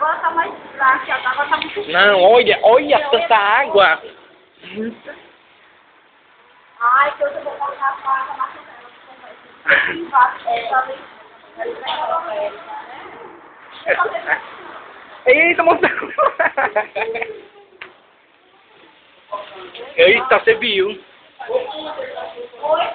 Agora tá mais fraca, agora tá muito frio. Não, olha tanta água. Ai, que eu vou colocar a faca na panela. Eita, moça. Eita, você viu. Oi?